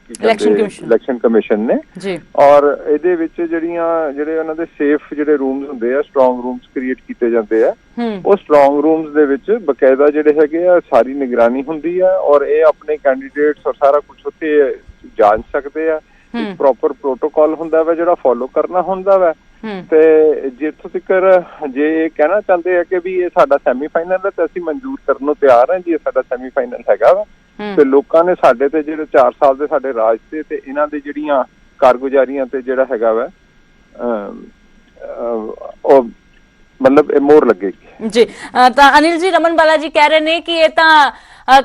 ਇਲੈਕਸ਼ਨ ਕਮਿਸ਼ਨ ਨੇ ਜੀ। ਔਰ ਇਹਦੇ ਵਿੱਚ ਜਿਹੜੇ ਉਹਨਾਂ ਦੇ ਸੇਫ ਜਿਹੜੇ ਰੂਮਸ ਹੁੰਦੇ ਆ, ਸਟਰੋਂਗ ਰੂਮਸ ਕ੍ਰੀਏਟ ਕੀਤੇ ਜਾਂਦੇ ਆ। ਉਹ ਸਟਰੋਂਗ ਰੂਮਸ ਦੇ ਵਿੱਚ ਬਕਾਇਦਾ ਜਿਹੜੇ ਹੈਗੇ ਆ ਸਾਰੀ ਨਿਗਰਾਨੀ ਹੁੰਦੀ ਆ ਔਰ ਇਹ ਆਪਣੇ ਕੈਂਡੀਡੇਟਸ ਔਰ ਸਾਰਾ ਕੁਝ ਉੱਥੇ ਜਾਂਚ ਸਕਦੇ ਆ। ਇੱਕ ਪ੍ਰੋਪਰ ਪ੍ਰੋਟੋਕਾਲ ਹੁੰਦਾ ਵਾ ਜਿਹੜਾ ਫੋਲੋ ਕਰਨਾ ਹੁੰਦਾ ਵਾ। ਤੇ ਜਿੱਥੋਂ ਤੱਕ ਜੇ ਇਹ ਕਹਿਣਾ ਚਾਹੁੰਦੇ ਆ ਕਿ ਵੀ ਇਹ ਸਾਡਾ ਸੈਮੀਫਾਈਨਲ ਹੈ ਤਾਂ ਅਸੀਂ ਮਨਜ਼ੂਰ ਕਰਨ ਨੂੰ ਤਿਆਰ ਹਾਂ ਜੀ, ਇਹ ਸਾਡਾ ਸੈਮੀਫਾਈਨਲ ਹੈਗਾ ਵਾ। ਤੇ ਲੋਕਾਂ ਨੇ ਸਾਡੇ ਤੇ ਜਿਹੜੇ 4 ਸਾਲ ਦੇ ਸਾਡੇ ਰਾਜ ਤੇ ਇਹਨਾਂ ਦੇ ਜਿਹੜੀਆਂ ਕਾਰਗੁਜ਼ਾਰੀਆਂ ਤੇ ਜਿਹੜਾ ਹੈਗਾ ਵਾ ਉਹ ਮਤਲਬ ਇਹ ਮੋਹਰ ਲੱਗੇਗੀ ਜੀ। ਤਾਂ ਅਨਿਲ ਜੀ, ਰਮਨ ਬਾਲਾ ਜੀ ਕਹਿ ਰਹੇ ਨੇ ਕਿ ਇਹ ਤਾਂ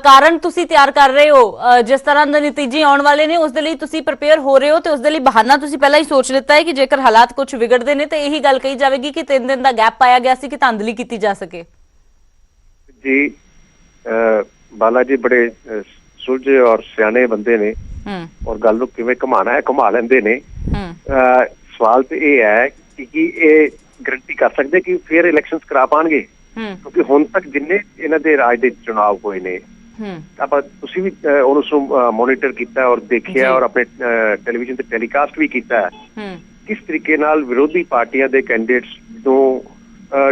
ਕਾਰਨ ਤੁਸੀਂ ਤਿਆਰ ਕਰ ਰਹੇ ਹੋ, ਜਿਸ ਤਰ੍ਹਾਂ ਦੇ ਨਤੀਜੇ ਆਉਣ ਵਾਲੇ ਨੇ ਉਸ ਦੇ ਲਈ ਤੁਸੀਂ ਪ੍ਰਿਪੇਅਰ ਹੋ ਰਹੇ ਹੋ ਤੇ ਉਸ ਦੇ ਲਈ ਬਹਾਨਾ ਤੁਸੀਂ ਪਹਿਲਾਂ ਹੀ ਸੋਚ ਲਿੱਤਾ ਹੈ ਕਿ ਜੇਕਰ ਹਾਲਾਤ ਕੁਝ ਵਿਗੜਦੇ ਨੇ ਤਾਂ ਇਹੀ ਗੱਲ ਕਹੀ ਜਾਵੇਗੀ ਕਿ 3 ਦਿਨ ਦਾ ਗੈਪ ਪਾਇਆ ਗਿਆ ਸੀ ਕਿ ਧਾਂਦਲੀ ਕੀਤੀ ਜਾ ਸਕੇ। ਜੀ ਬਾਲਾ ਜੀ ਬੜੇ ਸੁਲਝੇ ਔਰ ਸਿਆਣੇ ਬੰਦੇ ਨੇ ਔਰ ਗੱਲ ਨੂੰ ਕਿਵੇਂ ਘੁਮਾਣਾ ਹੈ ਘੁਮਾ ਲੈਂਦੇ ਨੇ। ਸਵਾਲ ਤੇ ਇਹ ਹੈ ਕਿ ਇਹ ਗਰੰਟੀ ਕਰ ਸਕਦੇ ਕਿ ਫੇਰ ਇਲੈਕਸ਼ਨਸ ਕਰਾ ਪਾਣਗੇ ਕਿਉਂਕਿ ਹੁਣ ਤੱਕ ਜਿੰਨੇ ਇਹਨਾਂ ਦੇ ਰਾਜ ਦੇ ਚੁਣਾਵ ਹੋਏ ਨੇ ਆਪਾਂ ਤੁਸੀਂ ਵੀ ਉਹਨੂੰ ਮੋਨੀਟਰ ਕੀਤਾ ਔਰ ਦੇਖਿਆ ਔਰ ਆਪਣੇ ਟੈਲੀਵਿਜ਼ਨ ਤੇ ਟੈਲੀਕਾਸਟ ਵੀ ਕੀਤਾ ਕਿਸ ਤਰੀਕੇ ਨਾਲ ਵਿਰੋਧੀ ਪਾਰਟੀਆਂ ਦੇ ਕੈਂਡੀਡੇਟਸ ਨੂੰ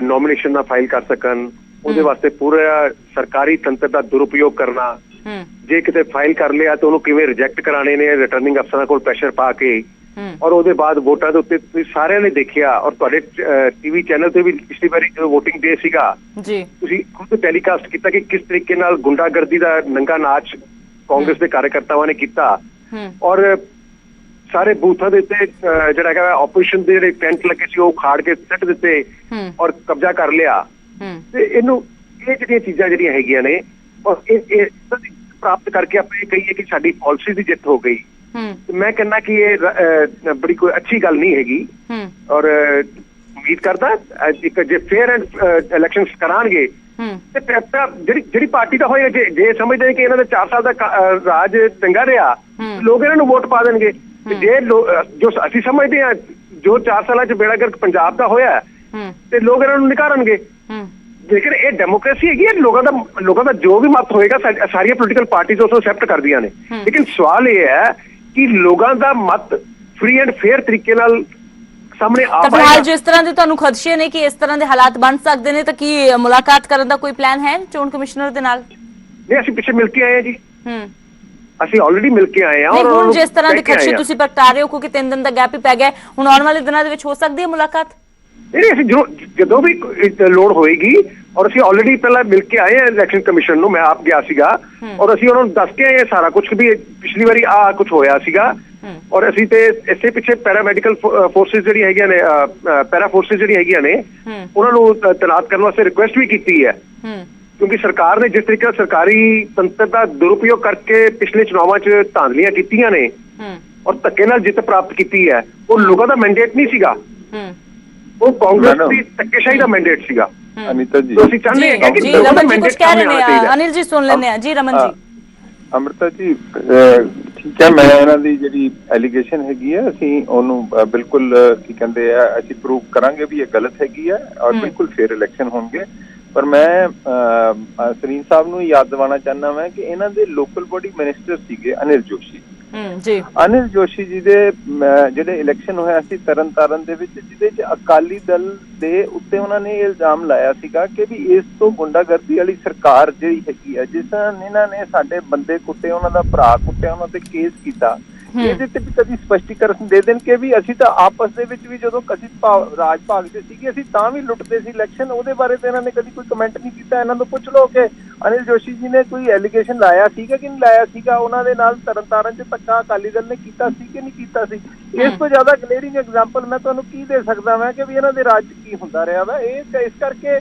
ਨੋਮੀਨੇਸ਼ਨ ਨਾ ਫਾਈਲ ਕਰ ਸਕਣ, ਉਹਦੇ ਵਾਸਤੇ ਪੂਰਾ ਸਰਕਾਰੀ ਤੰਤਰ ਦਾ ਦੁਰਉਪਯੋਗ ਕਰਨਾ। ਜੇ ਕਿਤੇ ਫਾਈਲ ਕਰ ਲਿਆ ਤਾਂ ਉਹਨੂੰ ਕਿਵੇਂ ਰਿਜੈਕਟ ਕਰਾਣੇ ਨੇ ਰਿਟਰਨਿੰਗ ਅਫਸਰਾਂ ਕੋਲ ਪ੍ਰੈਸ਼ਰ ਪਾ ਕੇ ਔਰ ਉਹਦੇ ਬਾਅਦ ਵੋਟਾਂ ਦੇ ਉੱਤੇ ਤੁਸੀਂ ਸਾਰਿਆਂ ਨੇ ਦੇਖਿਆ ਔਰ ਤੁਹਾਡੇ ਟੀਵੀ ਚੈਨਲ ਤੇ ਵੀ ਪਿਛਲੀ ਵਾਰੀ ਜਦੋਂ ਵੋਟਿੰਗ ਡੇ ਸੀਗਾ ਤੁਸੀਂ ਖੁਦ ਟੈਲੀਕਾਸਟ ਕੀਤਾ ਕਿ ਕਿਸ ਤਰੀਕੇ ਨਾਲ ਗੁੰਡਾਗਰਦੀ ਦਾ ਨੰਗਾ ਨਾਚ ਕਾਂਗਰਸ ਦੇ ਕਾਰਜਕਰਤਾਵਾਂ ਨੇ ਕੀਤਾ ਔਰ ਸਾਰੇ ਬੂਥਾਂ ਦੇ ਉੱਤੇ ਜਿਹੜਾ ਹੈਗਾ ਆਪੋਜੀਸ਼ਨ ਦੇ ਜਿਹੜੇ ਟੈਂਟ ਲੱਗੇ ਸੀ ਉਹ ਖਾੜ ਕੇ ਸੁੱਟ ਦਿੱਤੇ ਔਰ ਕਬਜ਼ਾ ਕਰ ਲਿਆ। ਤੇ ਇਹ ਜਿਹੜੀਆਂ ਚੀਜ਼ਾਂ ਜਿਹੜੀਆਂ ਹੈਗੀਆਂ ਨੇ ਔਰ ਇਹ ਪ੍ਰਾਪਤ ਕਰਕੇ ਆਪਾਂ ਕਹੀਏ ਕਿ ਸਾਡੀ ਪਾਲਿਸੀ ਦੀ ਜਿੱਤ ਹੋ ਗਈ। ਮੈਂ ਕਹਿੰਦਾ ਕਿ ਇਹ ਬੜੀ ਕੋਈ ਅੱਛੀ ਗੱਲ ਨਹੀਂ ਹੈਗੀ ਔਰ ਉਮੀਦ ਕਰਦਾ ਇੱਕ ਜੇ ਫੇਅਰ ਐਂਡ ਇਲੈਕਸ਼ਨ ਕਰਾਂਗੇ ਤੇ ਜਿਹੜੀ ਪਾਰਟੀ ਦਾ ਹੋਏਗਾ ਜੇ ਸਮਝਦੇ ਨੇ ਕਿ ਇਹਨਾਂ ਦਾ 4 ਸਾਲ ਦਾ ਰਾਜ ਚੰਗਾ ਰਿਹਾ ਲੋਕ ਇਹਨਾਂ ਨੂੰ ਵੋਟ ਪਾ ਦੇਣਗੇ। ਜੇ ਜੋ ਅਸੀਂ ਸਮਝਦੇ ਹਾਂ ਜੋ 4 ਸਾਲਾਂ ਚ ਬੇੜਾ ਗਰਕ ਪੰਜਾਬ ਦਾ ਹੋਇਆ ਤੇ ਲੋਕ ਇਹਨਾਂ ਨੂੰ ਨਿਕਾਰਨਗੇ। ਲੇਕਿਨ ਇਹ ਡੈਮੋਕ੍ਰੇਸੀ ਹੈਗੀ ਹੈ, ਲੋਕਾਂ ਦਾ ਜੋ ਵੀ ਮਤ ਹੋਏਗਾ ਸਾਰੀਆਂ ਪੋਲੀਟੀਕਲ ਪਾਰਟੀਆਂ ਉਸ ਨੂੰ ਐਕਸੈਪਟ ਕਰਦੀਆਂ ਨੇ। ਲੇਕਿਨ ਸਵਾਲ ਇਹ ਹੈ ਕਿ ਲੋਕਾਂ ਦਾ ਮਤ ਫ੍ਰੀ ਐਂਡ ਫੇਅਰ ਤਰੀਕੇ ਨਾਲ ਸਾਹਮਣੇ ਆ ਤਾਂ ਫਿਲਹਾਲ ਜਿਸ ਤਰ੍ਹਾਂ ਦੇ ਤੁਹਾਨੂੰ ਖਦਸ਼ੇ ਨੇ ਕਿ ਇਸ ਤਰ੍ਹਾਂ ਦੇ ਹਾਲਾਤ ਬਣ ਸਕਦੇ ਨੇ, ਤਾਂ ਕੀ ਮੁਲਾਕਾਤ ਕਰਨ ਦਾ ਕੋਈ ਪਲਾਨ ਹੈ ਚੋਣ ਕਮਿਸ਼ਨਰ ਦੇ ਨਾਲ? ਨਹੀਂ, ਅਸੀਂ ਪਿੱਛੇ ਮਿਲ ਕੇ ਆਏ ਹਾਂ ਜੀ, ਅਸੀਂ ਆਲਰੇਡੀ ਮਿਲ ਕੇ ਆਏ ਹਾਂ। ਨਹੀਂ, ਹੁਣ ਜਿਸ ਤਰ੍ਹਾਂ ਦੇ ਖਦਸ਼ੇ ਤੁਸੀਂ ਪ੍ਰਗਟਾ ਰਹੇ ਹੋ, ਕਿਉਂਕਿ 3 ਦਿਨ ਦਾ ਗੈਪ ਹੀ ਪੈ ਗਿਆ, ਹੁਣ ਆਉਣ ਵਾਲੇ ਦਿਨਾਂ ਦੇ ਵਿੱਚ ਹੋ ਸਕਦੀ ਹੈ ਮੁਲਾਕਾਤ? ਨਹੀਂ, ਅਸੀਂ ਜਦੋਂ ਵੀ ਲੋੜ ਹੋਏਗੀ, ਔਰ ਅਸੀਂ ਆਲਰੇਡੀ ਪਹਿਲਾਂ ਮਿਲ ਕੇ ਆਏ ਹਾਂ ਇਲੈਕਸ਼ਨ ਕਮਿਸ਼ਨ ਨੂੰ, ਮੈਂ ਆਪ ਗਿਆ ਸੀਗਾ ਔਰ ਅਸੀਂ ਉਹਨਾਂ ਨੂੰ ਦੱਸ ਕੇ ਆਏ ਸਾਰਾ ਕੁਝ ਵੀ ਪਿਛਲੀ ਵਾਰੀ ਕੁਝ ਹੋਇਆ ਸੀਗਾ। ਔਰ ਅਸੀਂ ਤੇ ਇਸੇ ਪਿੱਛੇ ਪੈਰਾਮੈਡੀਕਲ ਫੋਰਸਿਸ ਜਿਹੜੀ ਹੈਗੀਆਂ ਨੇ, ਪੈਰਾ ਫੋਰਸਿਸ ਜਿਹੜੀ ਹੈਗੀਆਂ ਨੇ, ਉਹਨਾਂ ਨੂੰ ਤੈਨਾਤ ਕਰਨ ਵਾਸਤੇ ਰਿਕੁਐਸਟ ਵੀ ਕੀਤੀ ਹੈ। ਕਿਉਂਕਿ ਸਰਕਾਰ ਨੇ ਜਿਸ ਤਰੀਕੇ ਨਾਲ ਸਰਕਾਰੀ ਤੰਤਰ ਦਾ ਦੁਰਉਪਯੋਗ ਕਰਕੇ ਪਿਛਲੇ ਚੁਣਾਵਾਂ 'ਚ ਧਾਂਦਲੀਆਂ ਕੀਤੀਆਂ ਨੇ ਔਰ ਧੱਕੇ ਨਾਲ ਜਿੱਤ ਪ੍ਰਾਪਤ ਕੀਤੀ ਹੈ, ਉਹ ਲੋਕਾਂ ਦਾ ਮੈਂਡੇਟ ਨਹੀਂ ਸੀਗਾ, ਉਹ ਕਾਂਗਰਸ ਦੀ ਧੱਕੇਸ਼ਾਹੀ ਦਾ ਮੈਂਡੇਟ ਸੀਗਾ। ਅਨੀਤਾ ਜੀ, ਅਸੀਂ ਚਾਹੁੰਦੇ ਹਾਂ ਕਿ ਜੀ ਰਮਨ ਜੀ ਕੁਝ ਕਹਿ ਰਹੇ ਨੇ, ਅਨਿਲ ਜੀ ਸੁਣ ਲੈਂਦੇ ਆ। ਜੀ ਰਮਨ ਜੀ। ਅੰਮ੍ਰਿਤਾ ਜੀ, ਠੀਕ ਹੈ, ਮੈਂ ਇਹਨਾਂ ਦੀ ਜਿਹੜੀ ਐਲੀਗੇਸ਼ਨ ਹੈਗੀ ਹੈ ਅਸੀਂ ਉਹਨੂੰ ਬਿਲਕੁਲ ਕੀ ਕਹਿੰਦੇ ਆ, ਅਸੀਂ ਪ੍ਰੂਵ ਕਰਾਂਗੇ ਵੀ ਇਹ ਗਲਤ ਹੈਗੀ ਹੈ ਔਰ ਬਿਲਕੁਲ ਫੇਅਰ ਇਲੈਕਸ਼ਨ ਹੋਣਗੇ। ਪਰ ਮੈਂ ਸਰੀਨ ਸਾਹਿਬ ਨੂੰ ਯਾਦ ਦਿਵਾਉਣਾ ਚਾਹੁੰਦਾ ਮੈਂ ਕਿ ਇਹਨਾਂ ਦੇ ਲੋਕਲ ਬੋਡੀ ਮਿਨਿਸਟਰ ਸੀਗੇ ਅਨਿਲ ਜੋਸ਼ੀ ਜੀ। ਅਨਿਲ ਜੋਸ਼ੀ ਜੀ ਦੇ ਜਿਹੜੇ ਇਲੈਕਸ਼ਨ ਹੋਇਆ ਸੀ ਤਰਨਤਾਰਨ ਦੇ ਵਿੱਚ, ਜਿਹਦੇ ਚ ਅਕਾਲੀ ਦਲ ਦੇ ਉੱਤੇ ਉਹਨਾਂ ਨੇ ਇਲਜ਼ਾਮ ਲਾਇਆ ਸੀਗਾ ਕਿ ਵੀ ਇਸ ਤੋਂ ਗੁੰਡਾਗਰਦੀ ਵਾਲੀ ਸਰਕਾਰ ਜਿਹੜੀ ਹੈਗੀ ਆ, ਜਿਸ ਇਹਨਾਂ ਨੇ ਸਾਡੇ ਬੰਦੇ ਕੁੱਟੇ, ਉਹਨਾਂ ਦਾ ਭਰਾ ਕੁੱਟਿਆ, ਉਹਨਾਂ ਤੇ ਕੇਸ ਕੀਤਾ, ਇਹਦੇ ਤੇ ਵੀ ਕਦੀ ਸਪਸ਼ਟੀਕਰਨ ਦੇ ਦੇਣ ਕਿ ਵੀ ਅਸੀਂ ਤਾਂ ਆਪਸ ਦੇ ਵਿੱਚ ਵੀ ਜਦੋਂ ਅਸੀਂ ਰਾਜ ਭਾਗ ਦੇ ਸੀਗੇ ਅਸੀਂ ਤਾਂ ਵੀ ਲੁੱਟਦੇ ਸੀ ਇਲੈਕਸ਼ਨ, ਉਹਦੇ ਬਾਰੇ ਤਾਂ ਇਹਨਾਂ ਨੇ ਕਦੀ ਕੋਈ ਕਮੈਂਟ ਨਹੀਂ ਕੀਤਾ। ਇਹਨਾਂ ਨੂੰ ਪੁੱਛ ਲਓ ਕਿ ਅਨਿਲ ਜੋਸ਼ੀ ਜੀ ਨੇ ਕੋਈ ਐਲੀਗੇਸ਼ਨ ਲਾਇਆ ਸੀਗਾ ਕਿ ਨਹੀਂ ਲਾਇਆ ਸੀਗਾ, ਉਹਨਾਂ ਦੇ ਨਾਲ ਤਰਨਤਾਰਨ 'ਚ ਧੱਕਾ ਅਕਾਲੀ ਦਲ ਨੇ ਕੀਤਾ ਸੀ ਕਿ ਨਹੀਂ ਕੀਤਾ ਸੀ। ਇਸ ਤੋਂ ਜ਼ਿਆਦਾ ਕਲੀਅਰਿੰਗ ਐਗਜ਼ਾਮਪਲ ਮੈਂ ਤੁਹਾਨੂੰ ਕੀ ਦੇ ਸਕਦਾ ਮੈਂ ਕਿ ਵੀ ਇਹਨਾਂ ਦੇ ਰਾਜ 'ਚ ਕੀ ਹੁੰਦਾ ਰਿਹਾ ਵਾ। ਇਸ ਕਰਕੇ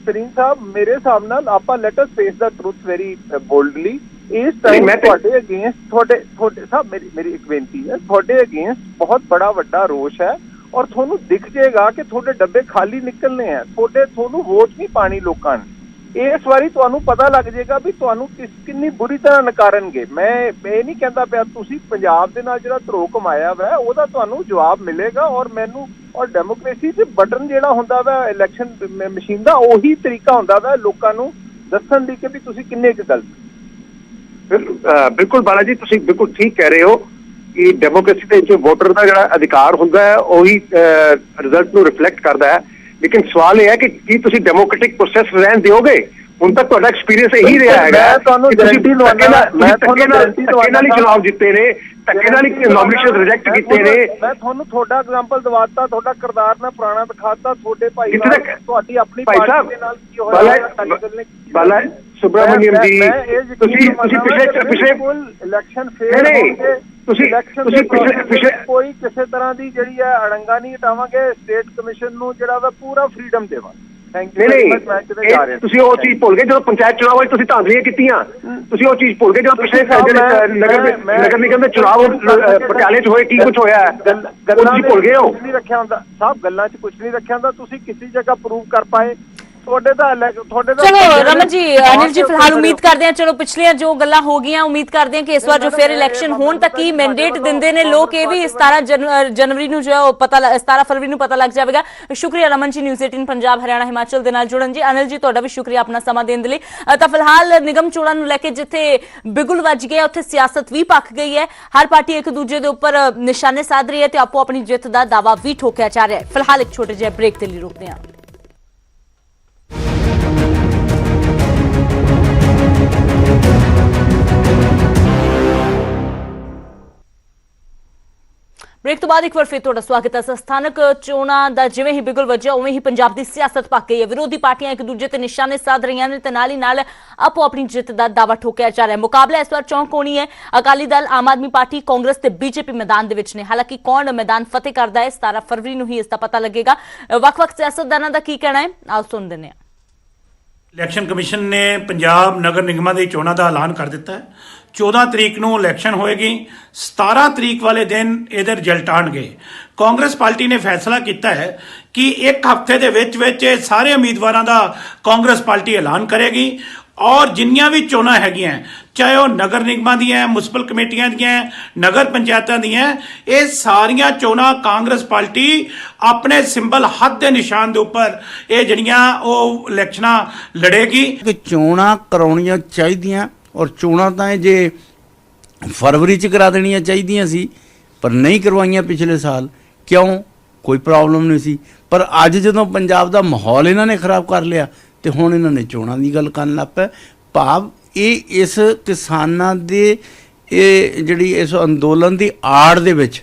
ਸਰੀਨ ਸਾਹਿਬ, ਮੇਰੇ ਹਿਸਾਬ ਨਾਲ ਆਪਾਂ ਲੈਟ ਅਸ ਫੇਸ ਦਾ ਟਰੂਥ ਵੈਰੀ ਬੋਲਡਲੀ। ਇਸ ਟਾਈਮ ਤੁਹਾਡੇ ਅਗੇਂਸਟ ਤੁਹਾਡੇ ਸਾਹਿਬ ਮੇਰੀ ਇੱਕ ਬੇਨਤੀ ਹੈ, ਤੁਹਾਡੇ ਅਗੇਂਸਟ ਬਹੁਤ ਬੜਾ ਵੱਡਾ ਰੋਸ਼ ਹੈ ਔਰ ਤੁਹਾਨੂੰ ਦਿਖ ਜਾਏਗਾ ਕਿ ਤੁਹਾਡੇ ਡੱਬੇ ਖਾਲੀ ਨਿਕਲਨੇ ਆ, ਤੁਹਾਨੂੰ ਵੋਟ ਨਹੀਂ ਪਾਣੀ ਲੋਕਾਂ ਨੇ। ਇਸ ਵਾਰੀ ਤੁਹਾਨੂੰ ਪਤਾ ਲੱਗ ਜਾਏਗਾ ਵੀ ਤੁਹਾਨੂੰ ਕਿੰਨੀ ਬੁਰੀ ਤਰ੍ਹਾਂ ਨਕਾਰਨਗੇ। ਮੈਂ ਇਹ ਨਹੀਂ ਕਹਿੰਦਾ ਪਿਆ, ਤੁਸੀਂ ਪੰਜਾਬ ਦੇ ਨਾਲ ਜਿਹੜਾ ਧਰੋਹ ਕਮਾਇਆ ਵਾ ਉਹਦਾ ਤੁਹਾਨੂੰ ਜਵਾਬ ਮਿਲੇਗਾ। ਔਰ ਮੈਨੂੰ ਔਰ ਡੈਮੋਕ੍ਰੇਸੀ 'ਚ ਬਟਨ ਜਿਹੜਾ ਹੁੰਦਾ ਵਾ ਇਲੈਕਸ਼ਨ ਮਸ਼ੀਨ ਦਾ, ਉਹੀ ਤਰੀਕਾ ਹੁੰਦਾ ਵਾ ਲੋਕਾਂ ਨੂੰ ਦੱਸਣ ਦੀ ਕਿ ਵੀ ਤੁਸੀਂ ਕਿੰਨੇ ਕੁ ਗਲਤ। ਬਿਲਕੁਲ ਬਾਲਾ ਜੀ, ਤੁਸੀਂ ਬਿਲਕੁਲ ਠੀਕ ਕਹਿ ਰਹੇ ਹੋ ਕਿ ਡੈਮੋਕ੍ਰੇਸੀ ਦੇ ਵਿੱਚ ਵੋਟਰ ਦਾ ਜਿਹੜਾ ਅਧਿਕਾਰ ਹੁੰਦਾ ਹੈ ਉਹੀ ਰਿਜ਼ਲਟ ਨੂੰ ਰਿਫਲੈਕਟ ਕਰਦਾ ਹੈ। ਲੇਕਿਨ ਸਵਾਲ ਇਹ ਹੈ ਕਿ ਕੀ ਤੁਸੀਂ ਡੈਮੋਕ੍ਰੈਟਿਕ ਪ੍ਰੋਸੈਸ ਰਹਿਣ ਦਿਓਗੇ? ਹੁਣ ਤੱਕ ਤੁਹਾਡਾ ਐਕਸਪੀਰੀਅੰਸ ਇਹੀ ਰਿਹਾ ਹੈਗਾ ਕਿ ਤੁਸੀਂ ਧੱਕੇ ਨਾਲ ਹੀ ਚੁਣਾਵ ਜਿੱਤੇ ਨੇ, ਧੱਕੇ ਨਾਲ ਹੀ ਨੋਮੀਨੇਸ਼ਨ ਰਿਜੈਕਟ ਕੀਤੇ ਨੇ। ਮੈਂ ਤੁਹਾਨੂੰ ਤੁਹਾਡਾ ਐਗਜ਼ਾਮਪਲ ਦਵਾਤਾ, ਤੁਹਾਡਾ ਕਿਰਦਾਰ ਨਾਲ ਪੁਰਾਣਾ ਦਿਖਾਤਾ, ਤੁਹਾਡੇ ਭਾਈ ਤੁਹਾਡੀ ਆਪਣੀ ਪਾਰਟੀ ਦੇ ਨਾਲ ਕੀ ਹੋਇਆ। ਬਾਲਾ ਸੁਬਰਾਮਨੀਅਮ ਜੀ, ਤੁਸੀਂ ਪਿਛਲੇ ਇਲੈਕਸ਼ਨ ਫੇਰ ਹੋਣਗੇ, ਤੁਸੀਂ ਕੋਈ ਕਿਸੇ ਤਰ੍ਹਾਂ ਦੀ ਜਿਹੜੀ ਹੈ ਅੜੰਗਾ ਨਹੀਂ ਹਟਾਵਾਂਗੇ। ਸਟੇਟ ਕਮਿਸ਼ਨ ਨੂੰ ਜਿਹੜਾ ਵਾ ਪੂਰਾ ਫਰੀडम ਦੇਵਾਂਗੇ। ਨਹੀਂ, ਤੁਸੀਂ ਉਹ ਚੀਜ਼ ਭੁੱਲ ਗਏ ਜਦੋਂ ਪੰਚਾਇਤ ਚੁਣਾਵ ਵਿੱਚ ਤੁਸੀਂ ਧਾਂਦਲੀਆਂ ਕੀਤੀਆਂ। ਤੁਸੀਂ ਉਹ ਚੀਜ਼ ਭੁੱਲ ਗਏ ਜਦੋਂ ਪਿਛਲੇ ਨਗਰ ਨਿਗਮ ਦੇ ਚੁਣਾਵ ਪਟਿਆਲੇ 'ਚ ਹੋਏ, ਕੀ ਕੁਝ ਹੋਇਆ, ਤੁਸੀਂ ਭੁੱਲ ਗਏ ਹੋ। ਨਹੀਂ ਰੱਖਿਆ ਹੁੰਦਾ ਸਾਹਿਬ, ਗੱਲਾਂ 'ਚ ਕੁਝ ਨਹੀਂ ਰੱਖਿਆ ਹੁੰਦਾ। ਤੁਸੀਂ ਕਿਸੇ ਜਗ੍ਹਾ ਪ੍ਰੂਵ ਕਰ ਪਾਏ ਤੁਹਾਡੇ ਦਾ ਚਲੋ ਰਮਨ ਜੀ, ਅਨਿਲ ਜੀ, ਫਿਲਹਾਲ ਉਮੀਦ ਕਰਦੇ ਹਾਂ, ਚਲੋ ਪਿਛਲੀਆਂ ਜੋ ਗੱਲਾਂ ਹੋ ਗਈਆਂ, ਉਮੀਦ ਕਰਦੇ ਹਾਂ ਕਿ ਇਸ ਵਾਰ ਜੋ ਫੇਅਰ ਇਲੈਕਸ਼ਨ ਹੋਣ ਤੱਕ ਹੀ ਮੈਂਡੇਟ ਦਿੰਦੇ ਨੇ ਲੋਕ, ਇਹ ਵੀ 17 ਜਨਵਰੀ ਨੂੰ ਜੋ 17 ਫਰਵਰੀ ਨੂੰ ਪਤਾ ਲੱਗ ਜਾਵੇਗਾ। ਸ਼ੁਕਰੀਆ ਰਮਨ ਜੀ, ਨਿਊਜ਼ 18 ਪੰਜਾਬ ਹਰਿਆਣਾ ਹਿਮਾਚਲ ਦੇ ਨਾਲ ਜੁੜਨ ਜੀ। ਅਨਿਲ ਜੀ, ਤੁਹਾਡਾ ਵੀ ਸ਼ੁਕਰੀਆ ਆਪਣਾ ਸਮਾਂ ਦੇਣ ਦੇ ਲਈ। ਤਾਂ ਫਿਲਹਾਲ ਨਿਗਮ ਚੋਣਾਂ ਨੂੰ ਲੈ ਕੇ ਜਿੱਥੇ ਬਿਗੁਲ ਵੱਜ ਗਿਆ, ਉੱਥੇ ਸਿਆਸਤ ਵੀ ਪੱਕ ਗਈ ਹੈ। ਹਰ ਪਾਰਟੀ ਇੱਕ ਦੂਜੇ ਦੇ ਉੱਪਰ ਨਿਸ਼ਾਨੇ ਸਾਧ ਰਹੀ ਹੈ ਤੇ ਆਪੋ ਆਪਣੀ ਜਿੱਤ ਦਾ ਦਾਅਵਾ ਵੀ ਠੋਕਿਆ ਜਾ ਰਿਹਾ ਹੈ। ਫਿਲਹਾਲ ਇੱਕ ਛੋਟੇ ਜਿਹੇ ਬ੍ਰੇਕ ਦੇ ਲਈ ਰੁਕਦੇ ਹਾਂ। ਬ੍ਰੇਕ ਤੋਂ ਬਾਅਦ ਇੱਕ ਵਾਰ ਫਿਰ ਤੁਹਾਡਾ ਸਵਾਗਤ ਹੈ। ਸਥਾਨਕ ਚੋਣਾਂ ਦਾ ਜਿਵੇਂ ਹੀ ਬਿਗੁਲ ਵੱਜਿਆ ਉਵੇਂ ਹੀ ਪੰਜਾਬ ਦੀ ਸਿਆਸਤ ਪੱਕ ਗਈ ਹੈ। ਵਿਰੋਧੀ ਪਾਰਟੀਆਂ ਇੱਕ ਦੂਜੇ ਤੇ ਨਿਸ਼ਾਨੇ ਸਾਧ ਰਹੀਆਂ ਨੇ ਤੇ ਨਾਲ ਹੀ ਨਾਲ ਆਪੋ ਆਪਣੀ ਜਿੱਤ ਦਾ ਦਾਅਵਾ ਠੋਕਿਆ ਜਾ ਰਿਹਾ ਹੈ। ਮੁਕਾਬਲਾ ਇਸ ਵਾਰ ਚੌਂਕ ਹੋਣੀ ਹੈ। ਅਕਾਲੀ ਦਲ, ਆਮ ਆਦਮੀ ਪਾਰਟੀ, ਕਾਂਗਰਸ ਤੇ ਬੀਜੇਪੀ ਮੈਦਾਨ ਦੇ ਵਿੱਚ ਨੇ। ਹਾਲਾਂਕਿ ਕੌਣ ਮੈਦਾਨ ਫਤਿਹ ਕਰਦਾ ਹੈ 17 ਫਰਵਰੀ ਨੂੰ ਹੀ ਇਸ ਦਾ ਪਤਾ ਲੱਗੇਗਾ। ਵੱਖ-ਵੱਖ ਸਿਆਸਤਦਾਨਾਂ ਦਾ ਕੀ ਕਹਿਣਾ ਹੈ, ਆਓ ਸੁਣ ਦਿੰਦੇ ਹਾਂ। ਇਲੈਕਸ਼ਨ ਕਮਿਸ਼ਨ ਨੇ ਪੰਜਾਬ ਨਗਰ ਨਿਗਮਾਂ ਦੀ ਚੋਣਾਂ ਦਾ ਐਲਾਨ ਕਰ ਦਿੱਤਾ ਹੈ। 14 ਤਰੀਕ ਨੂੰ ਇਲੈਕਸ਼ਨ ਹੋਏਗੀ। 17 ਤਰੀਕ ਵਾਲੇ ਦਿਨ ਇਹਦੇ ਰਿਜ਼ਲਟ ਆਉਣਗੇ। ਕਾਂਗਰਸ ਪਾਰਟੀ ਨੇ ਫੈਸਲਾ ਕੀਤਾ ਹੈ ਕਿ ਇੱਕ ਹਫ਼ਤੇ ਦੇ ਵਿੱਚ ਸਾਰੇ ਉਮੀਦਵਾਰਾਂ ਦਾ ਕਾਂਗਰਸ ਪਾਰਟੀ ਐਲਾਨ ਕਰੇਗੀ ਔਰ ਜਿੰਨੀਆਂ ਵੀ ਚੋਣਾਂ ਹੈਗੀਆਂ, ਚਾਹੇ ਉਹ ਨਗਰ ਨਿਗਮਾਂ ਦੀਆਂ, ਮੁਨਸਿਪਲ ਕਮੇਟੀਆਂ ਦੀਆਂ, ਨਗਰ ਪੰਚਾਇਤਾਂ ਦੀਆਂ, ਇਹ ਸਾਰੀਆਂ ਚੋਣਾਂ ਕਾਂਗਰਸ ਪਾਰਟੀ ਆਪਣੇ ਸਿੰਬਲ ਹੱਥ ਦੇ ਨਿਸ਼ਾਨ ਦੇ ਉੱਪਰ ਇਹ ਜਿਹੜੀਆਂ ਉਹ ਇਲੈਕਸ਼ਨਾਂ ਲੜੇਗੀ। ਕਿ ਚੋਣਾਂ ਕਰਾਉਣੀਆਂ ਚਾਹੀਦੀਆਂ, ਔਰ ਚੋਣਾਂ ਤਾਂ ਇਹ ਜੇ ਫਰਵਰੀ 'ਚ ਕਰਾ ਦੇਣੀਆਂ ਚਾਹੀਦੀਆਂ ਸੀ, ਪਰ ਨਹੀਂ ਕਰਵਾਈਆਂ ਪਿਛਲੇ ਸਾਲ। ਕਿਉਂ? ਕੋਈ ਪ੍ਰੋਬਲਮ ਨਹੀਂ ਸੀ, ਪਰ ਅੱਜ ਜਦੋਂ ਪੰਜਾਬ ਦਾ ਮਾਹੌਲ ਇਹਨਾਂ ਨੇ ਖਰਾਬ ਕਰ ਲਿਆ ਤੇ ਹੁਣ ਇਹਨਾਂ ਨੇ ਚੋਣਾਂ ਦੀ ਗੱਲ ਕਰਨ ਲੱਗ ਪਏ। ਭਾਵ ਇਹ ਇਸ ਕਿਸਾਨਾਂ ਦੇ ਇਹ ਜਿਹੜੀ ਇਸ ਅੰਦੋਲਨ ਦੀ ਆੜ ਦੇ ਵਿੱਚ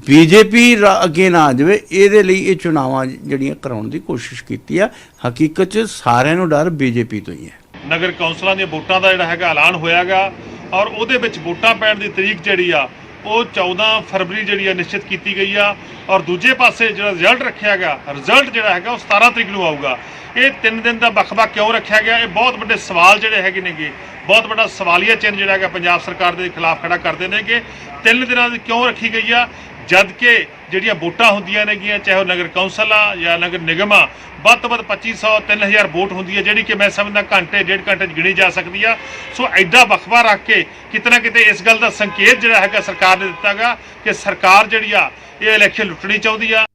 ਬੀਜੇਪੀ ਅੱਗੇ ਨਾ ਆ ਜਾਵੇ, ਇਹਦੇ ਲਈ ਇਹ ਚੋਣਾਵਾਂ ਜਿਹੜੀਆਂ ਕਰਾਉਣ ਦੀ ਕੋਸ਼ਿਸ਼ ਕੀਤੀ ਆ। ਹਕੀਕਤ 'ਚ ਸਾਰਿਆਂ ਨੂੰ ਡਰ ਬੀਜੇਪੀ ਤੋਂ ਹੀ ਹੈ। ਨਗਰ ਕੌਂਸਲਾਂ ਦੀਆਂ ਵੋਟਾਂ ਦਾ ਜਿਹੜਾ ਹੈਗਾ ਐਲਾਨ ਹੋਇਆਗਾ, ਔਰ ਉਹਦੇ ਵਿੱਚ ਵੋਟਾਂ ਪੈਣ ਦੀ ਤਰੀਕ ਜਿਹੜੀ ਆ ਉਹ 14 ਫਰਵਰੀ ਜਿਹੜੀ ਆ ਨਿਸ਼ਚਿਤ ਕੀਤੀ ਗਈ ਆ, ਔਰ ਦੂਜੇ ਪਾਸੇ ਜਿਹੜਾ ਰਿਜ਼ਲਟ ਰੱਖਿਆ ਗਿਆ, ਰਿਜ਼ਲਟ ਜਿਹੜਾ ਹੈਗਾ ਉਹ 17 ਤਰੀਕ ਨੂੰ ਆਊਗਾ। ਇਹ 3 ਦਿਨ ਦਾ ਵੱਖ-ਵੱਖ ਕਿਉਂ ਰੱਖਿਆ ਗਿਆ? ਇਹ ਬਹੁਤ ਵੱਡੇ ਸਵਾਲ ਜਿਹੜੇ ਹੈਗੇ ਨੇਗੇ, ਬਹੁਤ ਵੱਡਾ ਸਵਾਲੀਆ ਚਿੰਨ੍ਹ ਜਿਹੜਾ ਹੈਗਾ ਪੰਜਾਬ ਸਰਕਾਰ ਦੇ ਖਿਲਾਫ ਖੜਾ ਕਰਦੇ ਨੇਗੇ। 3 ਦਿਨਾਂ ਦੀ ਕਿਉਂ ਰੱਖੀ ਗਈ ਆ? ਜਦ ਕਿ ਜਿਹੜੀਆਂ ਵੋਟਾਂ ਹੁੰਦੀਆਂ ਨੇਗੀਆਂ, ਚਾਹੇ ਉਹ ਨਗਰ ਕੌਂਸਲ ਆ ਜਾਂ ਨਗਰ ਨਿਗਮ ਆ, ਵੱਧ ਤੋਂ ਵੱਧ 2500 3000 ਵੋਟ ਹੁੰਦੀ ਹੈ, ਜਿਹੜੀ ਕਿ ਮੈਂ ਸਮਝਦਾ ਘੰਟੇ 1.5 ਘੰਟੇ 'ਚ ਗਿਣੀ ਜਾ ਸਕਦੀ ਆ। ਸੋ ਐਡਾ ਵਕਫਾ ਰੱਖ ਕੇ ਕਿਤੇ ਨਾ ਕਿਤੇ ਇਸ ਗੱਲ ਦਾ ਸੰਕੇਤ ਜਿਹੜਾ ਹੈਗਾ ਸਰਕਾਰ ਨੇ ਦਿੱਤਾ ਗਾ ਕਿ ਸਰਕਾਰ ਜਿਹੜੀ ਆ ਇਹ ਇਲੈਕਸ਼ਨ ਲੁੱਟਣੀ ਚਾਹੁੰਦੀ ਆ।